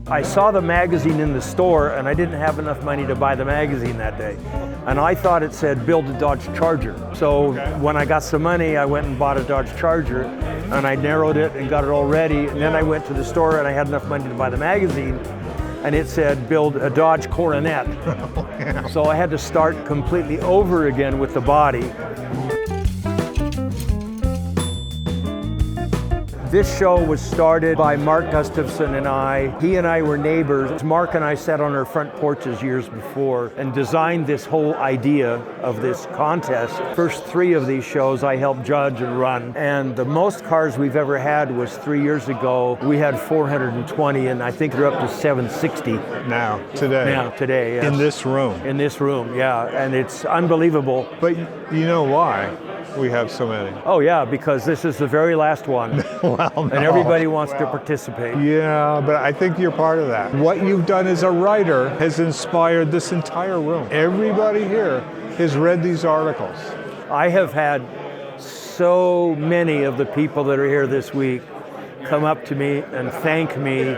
I saw the magazine in the store and I didn't have enough money to buy the magazine that day. And I thought it said build a Dodge Charger. So when I got some money, I went and bought a Dodge Charger and I narrowed it and got it all ready. And then I went to the store and I had enough money to buy the magazine and it said build a Dodge Coronet. So I had to start completely over again with the body. This show was started by Mark Gustavson and I. He and I were neighbors. Mark and I sat on our front porches years before and designed this whole idea of this contest. First 3 of these shows I helped judge and run. And the most cars we've ever had was 3 years ago. We had 420 and I think they're up to 760. Now, today. Yes. In this room. In this room, yeah. And it's unbelievable. But you know why we have so many? Oh yeah, because this is the very last one. Well, no. And everybody wants to participate. Yeah, but I think you're part of that. What you've done as a writer has inspired this entire room. Everybody here has read these articles. I have had so many of the people that are here this week come up to me and thank me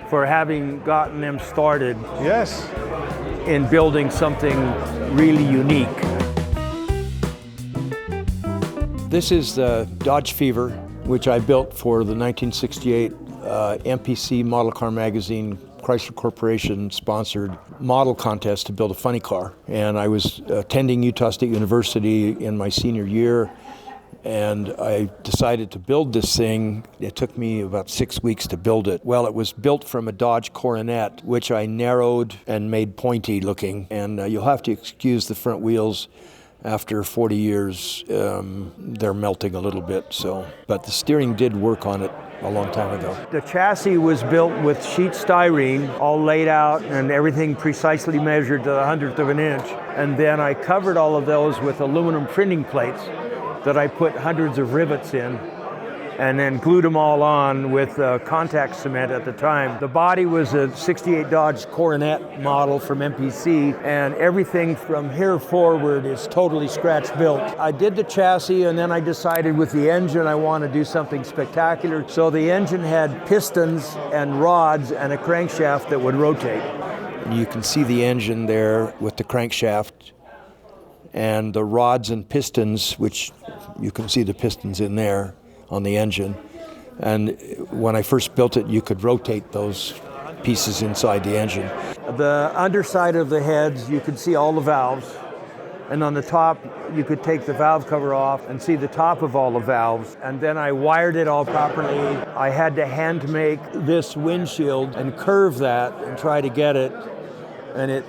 for having gotten them started. Yes. In building something really unique. This is the Dodge Fever, which I built for the 1968 MPC Model Car Magazine, Chrysler Corporation sponsored model contest to build a funny car. And I was attending Utah State University in my senior year, and I decided to build this thing. It took me about 6 weeks to build it. Well, it was built from a Dodge Coronet, which I narrowed and made pointy looking. And you'll have to excuse the front wheels. After 40 years, they're melting a little bit, but the steering did work on it a long time ago. The chassis was built with sheet styrene, all laid out and everything precisely measured to the 100th of an inch. And then I covered all of those with aluminum printing plates that I put hundreds of rivets in, and then glued them all on with contact cement at the time. The body was a 68 Dodge Coronet model from MPC, and everything from here forward is totally scratch built. I did the chassis, and then I decided with the engine I want to do something spectacular. So the engine had pistons and rods and a crankshaft that would rotate. And you can see the engine there with the crankshaft and the rods and pistons, which you can see the pistons in there on the engine. And when I first built it, you could rotate those pieces inside the engine. The underside of the heads, you could see all the valves. And on the top, you could take the valve cover off and see the top of all the valves. And then I wired it all properly. I had to hand make this windshield and curve that and try to get it. And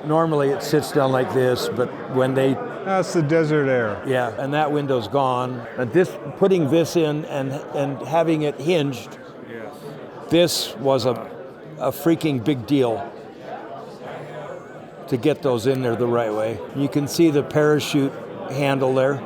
normally it sits down like this, but when they... That's the desert air. Yeah, and that window's gone. And putting this in and having it hinged, this was a freaking big deal to get those in there the right way. You can see the parachute handle there.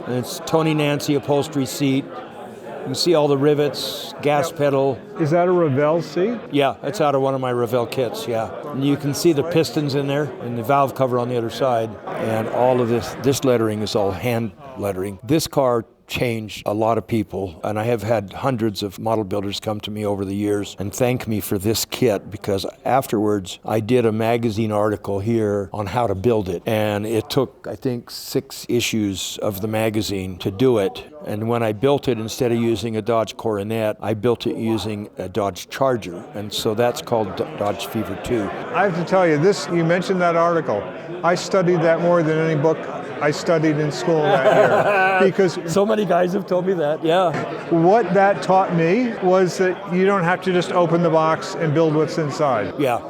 And it's Tony Nancy upholstery seat. You can see all the rivets, gas pedal. Is that a Revell seat? Yeah, it's out of one of my Revell kits, yeah. And you can see the pistons in there and the valve cover on the other side. And all of this lettering is all hand lettering. This car changed a lot of people, and I have had hundreds of model builders come to me over the years and thank me for this kit, because afterwards I did a magazine article here on how to build it, and it took, I think, 6 issues of the magazine to do it. And when I built it, instead of using a Dodge Coronet, I built it using a Dodge Charger, and so that's called Dodge Fever 2. I have to tell you, you mentioned that article. I studied that more than any book I studied in school that year. Because so many guys have told me that, yeah. What that taught me was that you don't have to just open the box and build what's inside. Yeah.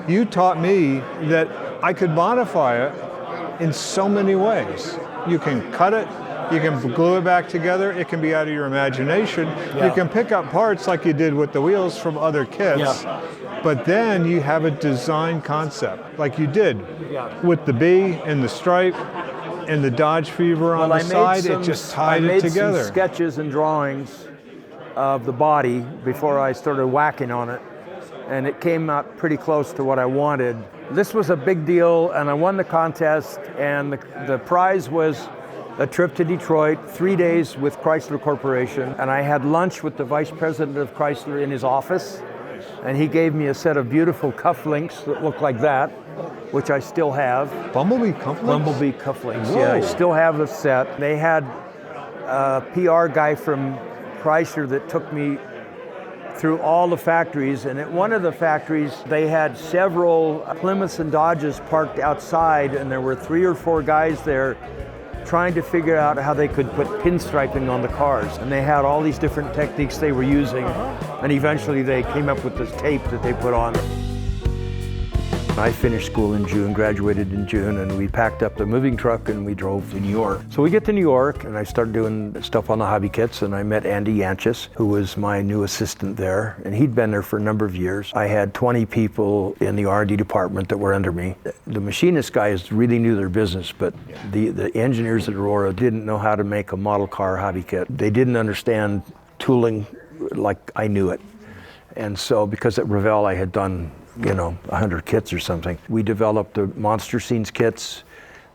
You taught me that I could modify it in so many ways. You can cut it, you can glue it back together, it can be out of your imagination. Yeah. You can pick up parts like you did with the wheels from other kits, but then you have a design concept like you did with the B and the stripe and the Dodge Fever on the side. It just tied it together. I made some sketches and drawings of the body before I started whacking on it, and it came out pretty close to what I wanted. This was a big deal, and I won the contest, and the prize was a trip to Detroit, 3 days with Chrysler Corporation, and I had lunch with the vice president of Chrysler in his office, And he gave me a set of beautiful cufflinks that look like that, which I still have. Bumblebee cufflinks? Bumblebee cufflinks, Whoa. yeah. I still have the set. They had a PR guy from Chrysler that took me through all the factories, and at one of the factories they had several Plymouths and Dodges parked outside, and there were 3 or 4 guys there trying to figure out how they could put pinstriping on the cars. And they had all these different techniques they were using, and eventually they came up with this tape that they put on. I finished school in June, graduated in June, and we packed up the moving truck and we drove to New York. So we get to New York and I started doing stuff on the hobby kits, and I met Andy Yanchis, who was my new assistant there, and he'd been there for a number of years. I had 20 people in the R&D department that were under me. The machinist guys really knew their business, but the engineers at Aurora didn't know how to make a model car hobby kit. They didn't understand tooling like I knew it. And so because at Revell I had done 100 kits or something. We developed the monster scenes kits,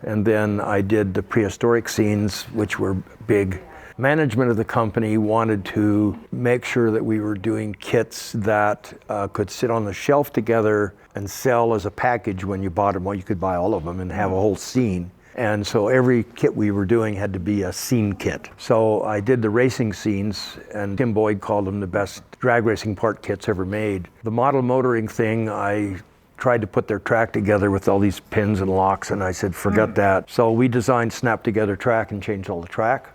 and then I did the prehistoric scenes, which were big. Management of the company wanted to make sure that we were doing kits that could sit on the shelf together and sell as a package when you bought them. Well, you could buy all of them and have a whole scene. And so every kit we were doing had to be a scene kit. So I did the racing scenes, and Tim Boyd called them the best drag racing part kits ever made. The model motoring thing, I tried to put their track together with all these pins and locks, and I said, forget that. So we designed snap together track and changed all the track.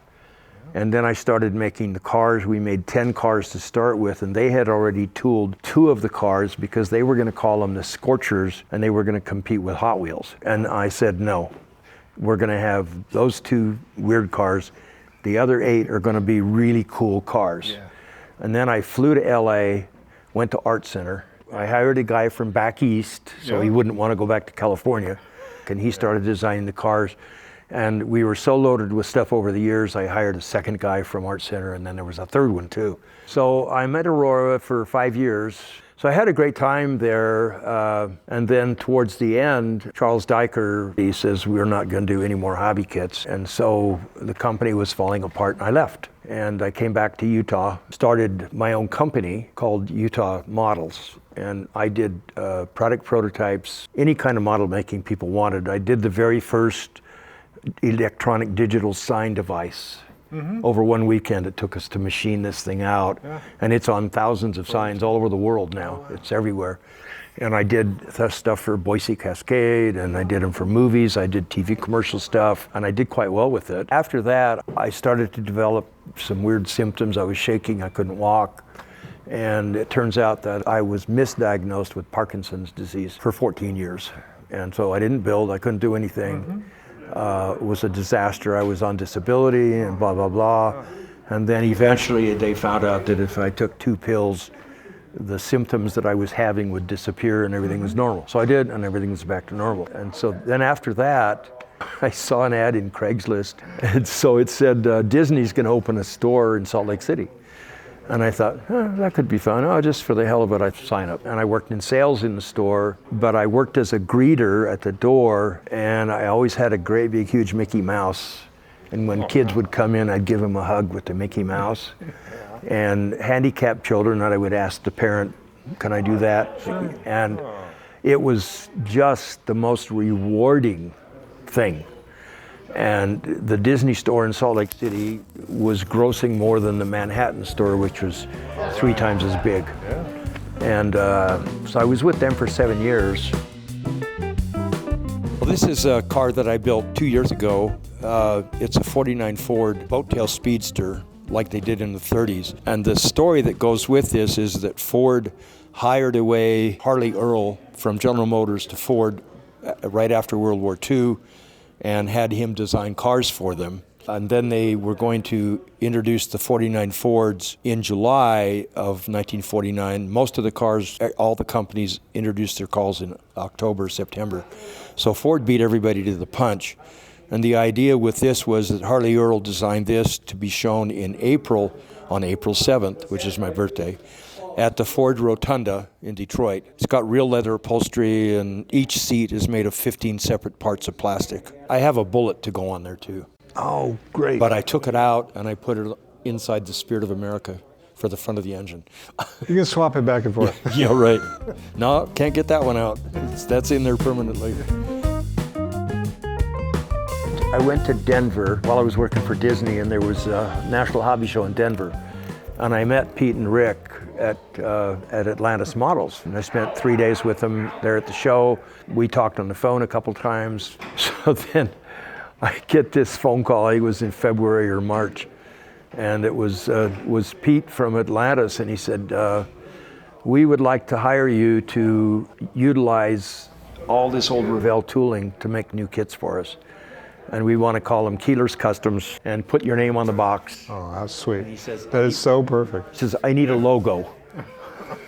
And then I started making the cars. We made 10 cars to start with, and they had already tooled 2 of the cars because they were gonna call them the Scorchers, and they were gonna compete with Hot Wheels. And I said, no. We're going to have those 2 weird cars. The other 8 are going to be really cool cars. Yeah. And then I flew to LA, went to Art Center. I hired a guy from back east, so he wouldn't want to go back to California. And he started designing the cars. And we were so loaded with stuff over the years, I hired a second guy from Art Center, and then there was a third one too. So I'm at Aurora for 5 years. So I had a great time there, and then towards the end, Charles Diker, he says, we're not going to do any more hobby kits. And so the company was falling apart, and I left. And I came back to Utah, started my own company called Utah Models. And I did product prototypes, any kind of model making people wanted. I did the very first electronic digital sign device. Over one weekend it took us to machine this thing out, and it's on thousands of signs all over the world now. It's everywhere. And I did stuff for Boise Cascade, and I did them for movies, I did TV commercial stuff, and I did quite well with it. After that, I started to develop some weird symptoms. I was shaking, I couldn't walk, and it turns out that I was misdiagnosed with Parkinson's disease for 14 years. And so I didn't build, I couldn't do anything. It was a disaster. I was on disability and blah, blah, blah. And then eventually they found out that if I took 2 pills, the symptoms that I was having would disappear and everything was normal. So I did, and everything was back to normal. And so then after that, I saw an ad in Craigslist. And so it said, Disney's gonna open a store in Salt Lake City. And I thought, that could be fun. Oh, just for the hell of it, I'd sign up. And I worked in sales in the store, but I worked as a greeter at the door, and I always had a great big huge Mickey Mouse. And when kids would come in, I'd give them a hug with the Mickey Mouse. And handicapped children, I would ask the parent, can I do that? And it was just the most rewarding thing. And the Disney store in Salt Lake City was grossing more than the Manhattan store, which was 3 times as big. And so I was with them for 7 years. Well, this is a car that I built 2 years ago. It's a 49 Ford boat-tail speedster, like they did in the 30s. And the story that goes with this is that Ford hired away Harley Earl from General Motors to Ford right after World War II, and had him design cars for them. And then they were going to introduce the 49 Fords in July of 1949. Most of the cars, all the companies introduced their cars in October, September. So Ford beat everybody to the punch. And the idea with this was that Harley Earl designed this to be shown in April, on April 7th, which is my birthday, at the Ford Rotunda in Detroit. It's got real leather upholstery, and each seat is made of 15 separate parts of plastic. I have a bullet to go on there too. Oh, great. But I took it out and I put it inside the Spirit of America for the front of the engine. You can swap it back and forth. Yeah, right. No, can't get that one out. That's in there permanently. I went to Denver while I was working for Disney, and there was a National Hobby Show in Denver. And I met Pete and Rick at Atlantis Models. And I spent 3 days with them there at the show. We talked on the phone a couple times. So then I get this phone call. It was in February or March. And it was Pete from Atlantis. And he said, we would like to hire you to utilize all this old Revell tooling to make new kits for us. And we want to call them Keeler's Customs and put your name on the box. Oh, how sweet. He says, that is so perfect. He says, I need a logo.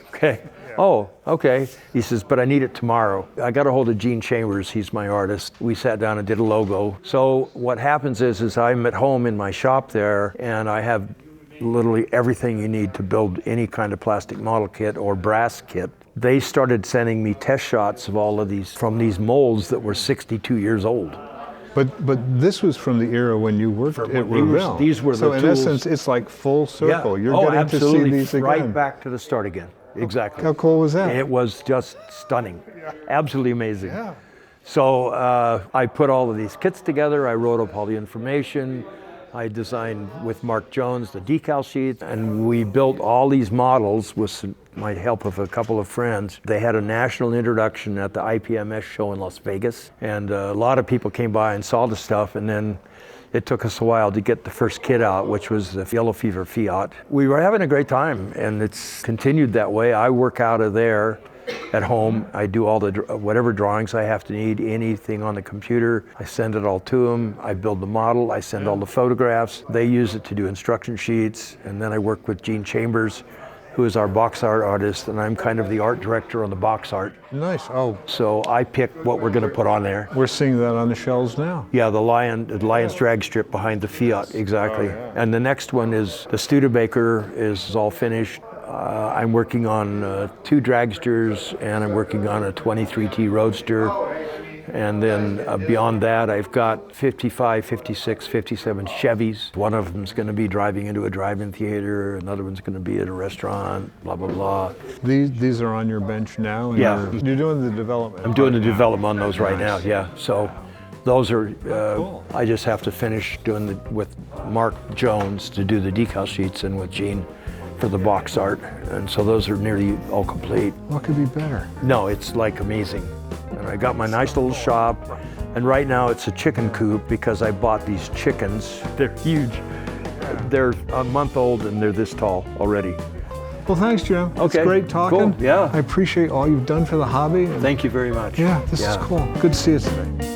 Okay. Yeah. Oh, okay. He says, but I need it tomorrow. I got a hold of Gene Chambers. He's my artist. We sat down and did a logo. So what happens is I'm at home in my shop there, and I have literally everything you need to build any kind of plastic model kit or brass kit. They started sending me test shots of all of these from these molds that were 62 years old. But this was from the era when you worked at Revell. These were so the in tools. Essence, it's like full circle. Yeah. You're getting absolutely. to see these again. Right back to the start again. Exactly. How cool was that? It was just stunning. Yeah. Absolutely amazing. Yeah. So I put all of these kits together. I wrote up all the information. I designed with Mark Jones the decal sheet, and we built all these models with my help of a couple of friends. They had a national introduction at the IPMS show in Las Vegas, and a lot of people came by and saw the stuff, and then it took us a while to get the first kit out, which was the Yellow Fever Fiat. We were having a great time, and it's continued that way. I work out of there at home. I do all the whatever drawings I have to need, anything on the computer. I send it all to them. I build the model. I send all the photographs. They use it to do instruction sheets. And then I work with Gene Chambers, who is our box art artist, and I'm kind of the art director on the box art. Nice. Oh. So I pick what we're going to put on there. We're seeing that on the shelves now. Yeah, the lion's drag strip behind the Fiat, exactly. Oh, yeah. And the next one is the Studebaker is all finished. I'm working on 2 dragsters, and I'm working on a 23T Roadster. And then beyond that, I've got 55, 56, 57 Chevys. One of them's going to be driving into a drive-in theater. Another one's going to be at a restaurant, blah, blah, blah. These are on your bench now? And yeah. You're doing the development? I'm doing the development on those right now, yeah. So those are, cool. I just have to finish doing with Mark Jones to do the decal sheets, and with Gene for the box art. And so those are nearly all complete. What could be better? No, it's like amazing. And I got my nice little shop, and right now it's a chicken coop because I bought these chickens. They're huge. They're a month old and they're this tall already. Well, thanks, Jim. Okay. It's great talking. Cool. Yeah. I appreciate all you've done for the hobby. Thank you very much. Yeah, this is cool. Good to see you today.